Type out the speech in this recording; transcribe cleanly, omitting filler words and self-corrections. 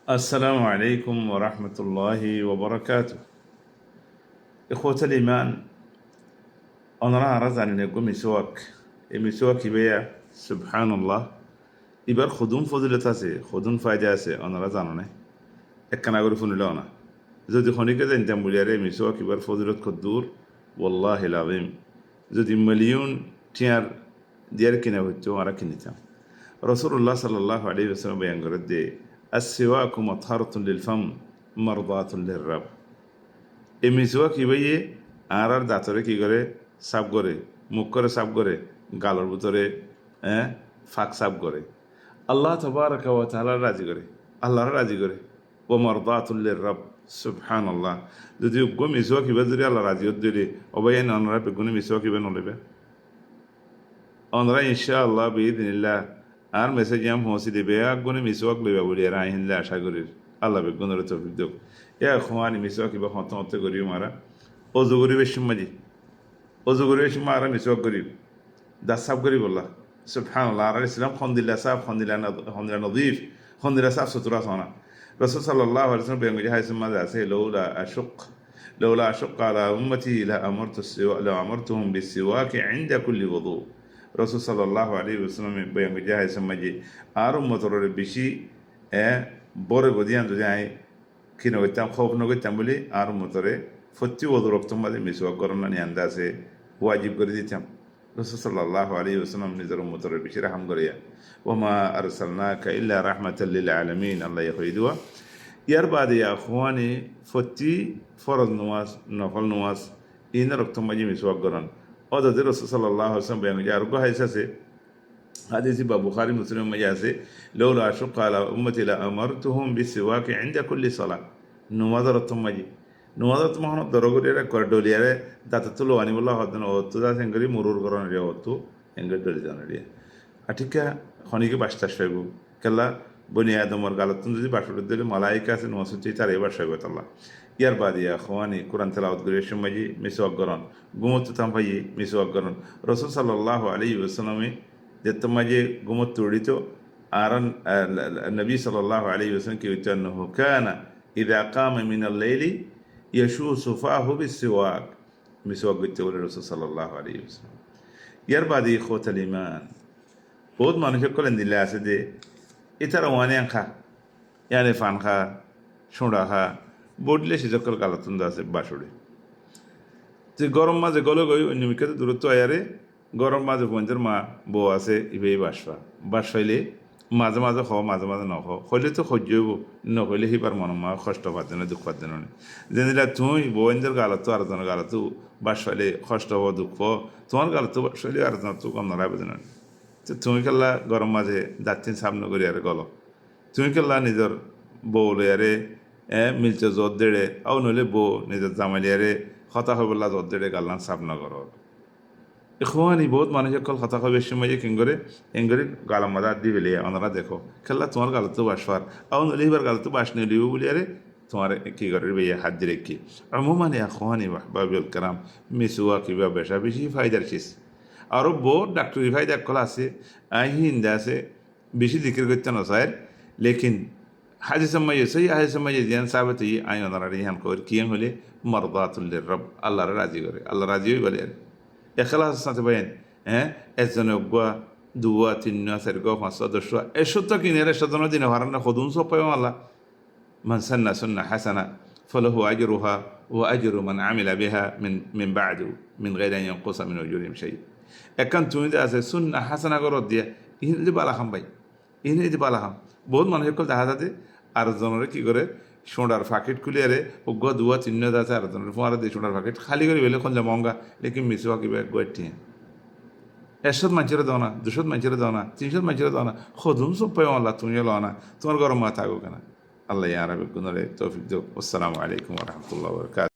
السلام عليكم ورحمة الله وبركاته. إخوة الإيمان، أنا أعرض عن نقوم مسواك مسواك يبيع سبحان الله يبقى خدون فضيلة سي خدون فايدة سي أنا أعرض عنه أكنا أقول فنلونا زودي خوني كذا أنت ملياري مسواك يبقى فضيلة كدور والله العظيم زودي مليون تيار دياركنا وتو عركنيتا رسول الله صلى الله عليه وسلم بيان السواك مطهرة للفم مرضاة للرب মিসওয়াক ইবাইয়ে আর দাঁতরে কি করে সাফ করে মুখ করে সাফ করে গালর ভিতরে ফাঁক সাফ করে আল্লাহ তাবারাকা ওয়া তাআলা রাজি করে আল্লাহর রাজি করে ও মারদাতুল লিররাব সুবহানাল্লাহ। যদি গো মিসওয়াক ইবা যদি আল্লাহ রাজি দিলে অবয়ান অনরা বেগুনে মিসওয়াক ইবা নলেবে অনরা ইনশাআল্লাহ বিইذنিল্লাহ আর মেসেজ আম পৌঁছে দেবে আগুনে মিসওয়াক লইবা বলি আর আইনলে আশা করি আল্লাহ বেগুনের তৌফিক দেব। খোয়ানি মিসওয়াক ইবা হতে হতে করি মারা অজু করিবের সময় অজু করিবের সময় আর মিসওয়াক করি দাঁত সাফ করি বললা সুবহানাল্লাহ। আর ইসলাম খন্দিল্লা সাফ খন্দিল্লা নদীফ খন্দিল্লা সাফ সুতরা সোনা রাসূল সাল্লাল্লাহু আলাইহি ওয়াসাল্লাম বেঙ্গি হাইসুম মাঝে আছে লৌলা আশুক আলা উম্মতি লা আমারতুহুম বিসওয়াক ইনদা কুল্লি ওযু। রাসূল সাল্লাল্লাহু আলাইহি ওয়াসাল্লাম বেঙ্গি হাইসুম মাঝে আর উম্মতর বেশি বড় গদিয়ান যদি আই কিনে করতাম খোফ নগরতাম বলে আর মতরে ফতি ওদু রক্তম মাঝে মিসওয়াক করোনা নিয়ে আন্দাজে ওয়াজিব করে দিতাম। রাসূল সাল্লাল্লাহু আলাইহি ওয়াসাল্লাম নিজের উম্মতের বেশি রহম করিয়া ওমা আরসালনাকা ইল্লা রাহমাতাল লিল আলামিন আল্লাহ কইদুয়া। ইয়ার বাদে আখওয়ানি ফতি ফরজ নামাজ নফল নামাজ ইন রক্তম মাঝে মিসওয়াক করেন অদাদের রাসূল সাল্লাল্লাহু আলাইহি ওয়াসাল্লাম বয়ান আর গো হাইসাছে হাদিসি বা বুখারী মুসলিম মধ্যে আছে লৌলা আশুক আলা উম্মতি লা আমারতুহুম বিসওয়াক ইনদা কুল্লি সালাত। নমাজের অর্থ মাঝি নমাজত মহন দরগরিয়ারে করে ডলিয়ারে দাঁত তুলো আনি বলা হতেন অত দা সেঙ্গরি মুরুর করন রিয়া অত এঙ্গর ডলি জানা রিয়া আঠিকা খনিকে বাসটা শৈব কেলা বনি আদমর গালতুন যদি বাসুর দিলে মালাইকা আছে নসুচি তার এবার শৈব তাল্লাহ। ইয়ার বাদিয়া খোয়ানি কোরআন তেলাওয়াত করে সময় মিসওয়াক গরন গুমত তাম ভাই মিসওয়াক গরন রাসূল সাল্লাল্লাহু আলাইহি ওয়াসাল্লামে যে তোমার যে গুমত তড়িত আর নবী সাল্লাল্লাহু আলাইহি ওয়াসাল্লাম কি উচ্চারণ কানা ইযা কামা মিনাল লাইলি ইয়াশু সুফাহু বিসওয়াক মিসওয়াক করতে বলে রাসূল সাল্লাল্লাহু আলাইহি ওয়াসাল্লাম। ইয়ার বাদে ইখওয়াতুল ঈমান বহুত মানুষ কলেন দিলে আছে যে ইতারা ওয়ানে খা ইয়ানে ফান খা সোঁড়া খা বডলে সে সকল গালাতুন আছে বাসুড়ে যে গরম মাঝে গলে গই নিমিকে দূরত্ব আয়ারে গরম মাঝে পঞ্চের মা বউ আছে ইবে বাসফাইলে মাঝে মাঝে মাঝে মাঝে হইলে তো সহ্য হইব নহইলে সিবার মন মা কষ্ট পাতে না দুঃখ পাতে না যেদিলা তুই বউঞ্জের গালতো আরেকজনের গালতো বাসফাইলে কষ্ট হব দুঃখ তোমার গালতো বাসফাইলে আরেকজনের তো কম নড়াবে না তুমি কেলা গরম মাঝে যাচ্ছেন সামনে করি আরে গল তুমি কেলা নিজের বউ লইয়ারে মিলছে জোর দেড়ে আও নইলে বউ নিজের জামাইলিয়ারে হতা হইবলা জোর দেড়ে গাল্লান সামনে কর খোয়ানি বহুত মানুষ কল কথা কবে সময় কিং করে এঙ্গরে গালাম মাদা দি বেলে ওনারা দেখো খেলা তোমার গালতো বাসফার আও নলি এবার গালতো বাস নিয়ে লিব বলি আরে তোমার কি করে বেয়ে হাত দিয়ে রেখি আমুমান খোয়ানি বাবিউল কারাম মিসওয়াক কিবা বেশা বেশি ফায়দার চিজ আরও বহুত ডাক্তারি ফায়দা কল আছে হিন্দা আছে বেশি জিকির করতে না স্যার লেকিন হাজি সময় সেই হাজি সময় জিয়ান সাবেত আই ওনারা রিহান করে কিয়াং হলে মারদাতুল লিররাব আল্লাহর রাজি করে আল্লাহ রাজি হই বলে এখলাস সাথে বয়ান একজনে অগুয়া দুয়া তিন্না চারিগা পাঁচশো দশটা এসত্তর কিনে এসত্তর দিনে হারান্না সদুন সব পাই আল্লাহ মান সান্না সুন্না হাসানা ফলহু আজরুহা ও আজরু মান আমিলা বিহা মিন বাদু মিন গায়রি আন ইয়ানকুসা মিন উজুরিহিম শাই। একান তুমি যে আছে সুন্না হাসানা করত দিয়া ইহিন যে বালা খাম ভাই ইহিন যে বালা খাম বহুত মানুষ দেখা যাতে আর জনের কি করে সোনার প্যাকেট খুলিয়ারে অগুয়া দুয়া তিন্ন আছে আর জনের ফোঁয়ারে দিয়ে সোনার প্যাকেট খালি করে বেলে খঞ্জা মহঙ্গা লেকিন মিসওয়াক কিবা গোয়াটিয়ে 100 মানুষের দাও না 200 মানুষের দাও না 300 মানুষের দাও না খদুন সব পাই আল্লাহ তুমি লো না তোমার গরম মা থাকো কেনা আল্লাহ ইয়ারাবে গুণরে তৌফিক দেব। আসসালামু আলাইকুম ওয়া রাহমাতুল্লাহি ওয়া বারাকাতুহু।